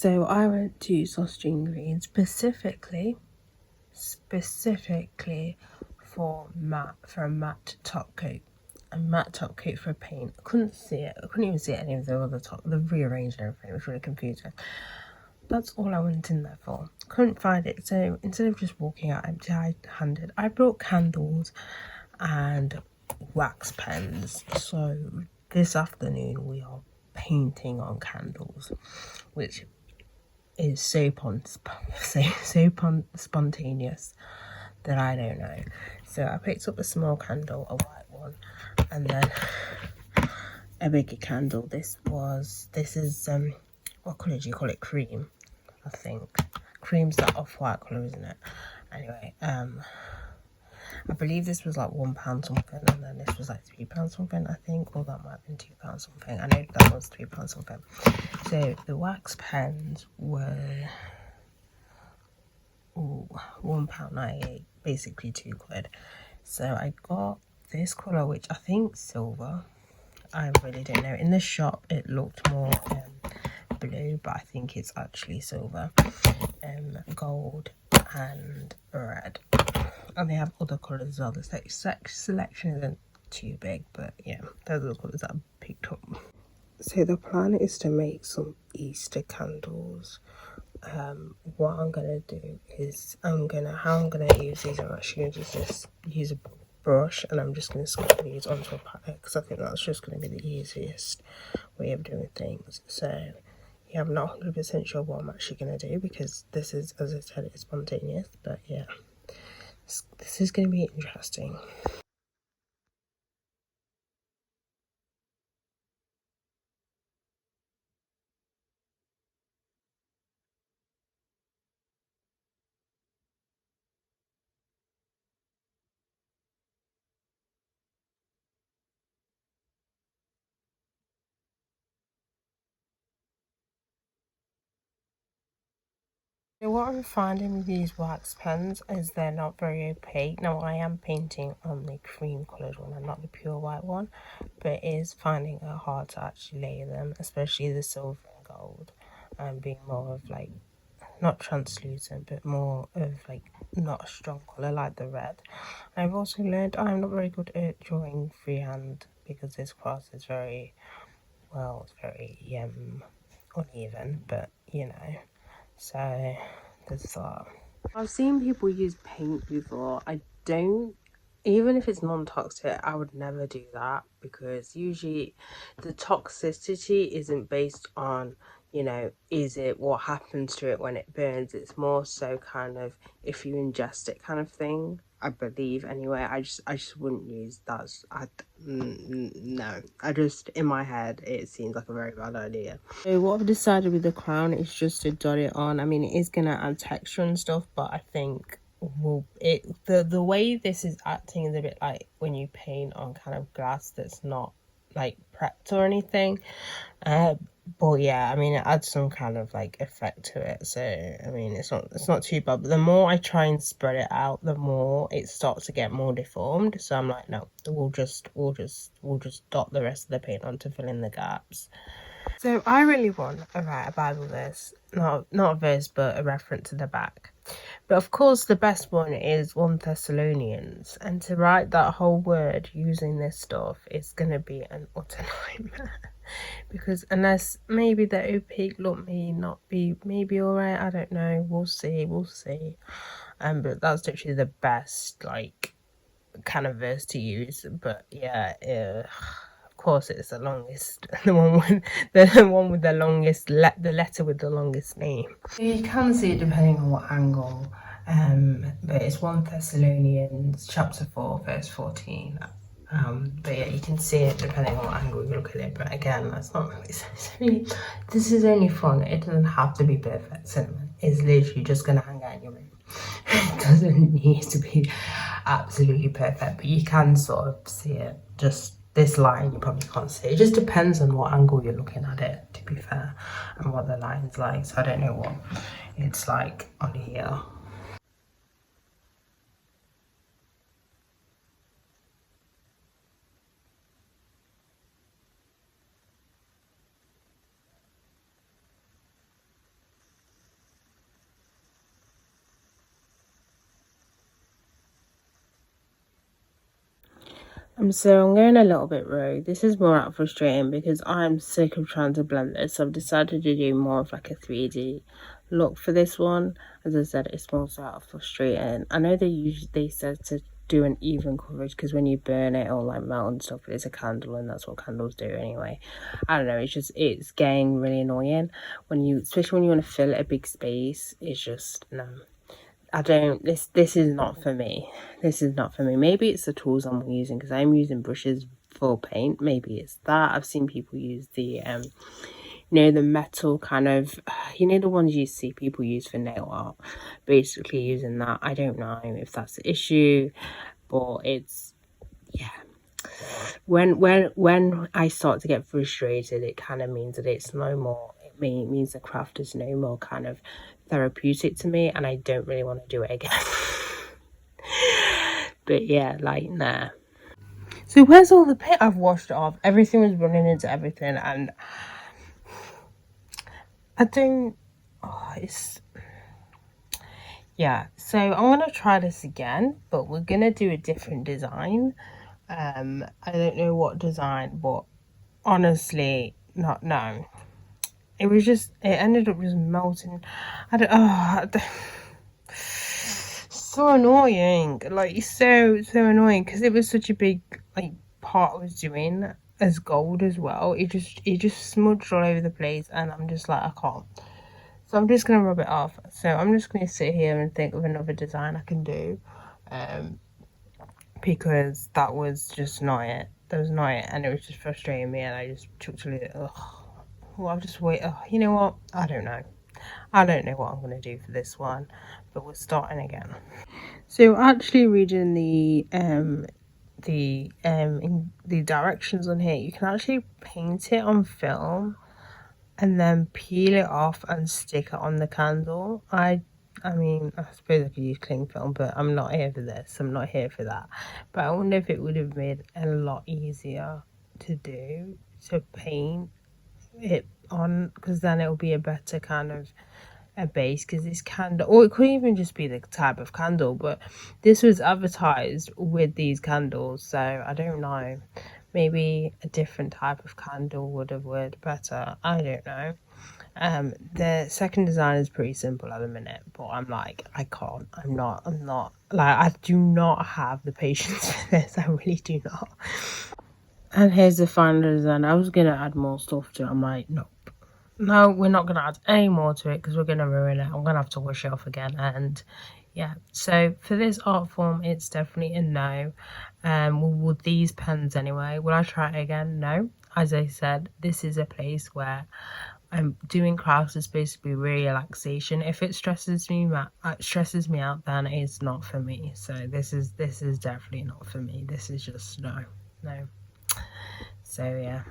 So I went to Sausage Green specifically for a matte top coat. A matte top coat for paint. I couldn't see it. I couldn't even see any of the other top. The rearranged and everything. It was really confusing. That's all I went in there for. Couldn't find it. So instead of just walking out empty-handed, I brought candles and wax pens. So this afternoon we are painting on candles, which is so spontaneous that I don't know. So I picked up a small candle, a white one, and then a bigger candle. This is what colour do you call it? Cream, I think. Cream's that off-white colour, isn't it? Anyway, I believe this was like £1 something, and then this was like £3 something, I think, or that might have been £2 something. I know that was £3 something. So the wax pens were £1.98, basically £2. So I got this colour, which I think silver. I really don't know. In the shop, it looked more blue, but I think it's actually silver, gold, and red. And they have other colours as well. The selection isn't too big, but yeah, those are the colours that I picked up. So the plan is to make some Easter candles. What I'm gonna do is how I'm gonna use these. I'm actually gonna just use a brush, and I'm just gonna squirt these onto a palette because I think that's just gonna be the easiest way of doing things. So yeah, I'm not 100% sure what I'm actually gonna do because this is, as I said, it's spontaneous. But yeah, this is gonna be interesting. So what I'm finding with these wax pens is they're not very opaque. Now I am painting on the cream coloured one and not the pure white one, but it is finding it hard to actually layer them, especially the silver and gold, and being more of like, not translucent, but more of like not a strong colour like the red. I've also learned I'm not very good at drawing freehand because this class is very, well, it's very uneven, but you know. So there's that. I've seen people use paint before. I don't, even if it's non-toxic, I would never do that because usually the toxicity isn't based on, you know, is it what happens to it when it burns. It's more so kind of if you ingest it kind of thing, I believe. Anyway, I just wouldn't use that. No, I just, in my head it seems like a very bad idea. So what I've decided with the crown is just to dot it on. I mean, it is gonna add texture and stuff, but I think the way this is acting is a bit like when you paint on kind of glass that's not like prepped or anything. But yeah, I mean, it adds some kind of like effect to it. So I mean, it's not too bad. But the more I try and spread it out, the more it starts to get more deformed. So I'm like, no, we'll just dot the rest of the paint on to fill in the gaps. So I really want to write a Bible verse, not a verse, but a reference to the back. But of course, the best one is 1 Thessalonians, and to write that whole word using this stuff is going to be an utter nightmare. Because unless maybe the opaque look may not be, maybe alright, I don't know, we'll see. But that's literally the best, like, kind of verse to use. But yeah, of course it's the longest, the one with the longest, the letter with the longest name. You can see it depending on what angle, but it's 1 Thessalonians chapter 4 verse 14. But yeah, you can see it depending on what angle you look at it. But again, that's not really, this is only fun. It doesn't have to be perfect cinnamon. It's literally just gonna hang out in your room. It doesn't need to be absolutely perfect, but you can sort of see it. Just this line you probably can't see. It just depends on what angle you're looking at it, to be fair, and what the line's like. So I don't know what it's like on here. So I'm going a little bit rogue. This is more out of frustrating because I'm sick of trying to blend this. So I've decided to do more of like a 3D look for this one. As I said, it's more so out of frustrating. I know they said to do an even coverage because when you burn it or like melt and stuff, it's a candle and that's what candles do anyway. I don't know, it's getting really annoying when you, especially when you want to fill a big space. It's just no. This is not for me. This is not for me. Maybe it's the tools I'm using because I'm using brushes for paint. Maybe it's that. I've seen people use the the metal kind of, the ones you see people use for nail art, basically using that. I don't know if that's the issue, but it's, yeah. When I start to get frustrated, it kind of means that it's no more, it means the craft is no more kind of therapeutic to me, and I don't really want to do it again. But yeah, like, nah. So where's all the paint? I've washed it off. Everything was running into everything, and I don't, yeah. So I'm gonna try this again, but we're gonna do a different design. I don't know what design, but honestly, no. It was just, it ended up just melting. So annoying. Like, so annoying because it was such a big, like, part I was doing as gold as well. It just smudged all over the place, and I'm just like, I can't. So I'm just gonna rub it off. So I'm just gonna sit here and think of another design I can do, because that was just not it. That was not it, and it was just frustrating me, and I just took to it. Ugh. Well, I'll just wait. Oh, you know what? I don't know. I don't know what I'm going to do for this one, but we're starting again. So actually reading the directions on here, you can actually paint it on film and then peel it off and stick it on the candle. I mean, I suppose I could use cling film, but I'm not here for this. I'm not here for that. But I wonder if it would have made a lot easier to do, to paint it on, because then it'll be a better kind of a base. Because this candle, or it could even just be the type of candle, but this was advertised with these candles, so I don't know, maybe a different type of candle would have worked better. I don't know. The second design is pretty simple at the minute, but I'm like, I can't. I'm not like, I do not have the patience for this. I really do not. And here's the final design. I was gonna add more stuff to it. I'm like, nope. No, we're not gonna add any more to it because we're gonna ruin it. I'm gonna have to wash it off again. And yeah, so for this art form, it's definitely a no. With these pens anyway, will I try it again? No. As I said, this is a place where I'm doing crafts is basically relaxation. If it stresses me out, then it's not for me. So this is definitely not for me. This is just no. So yeah.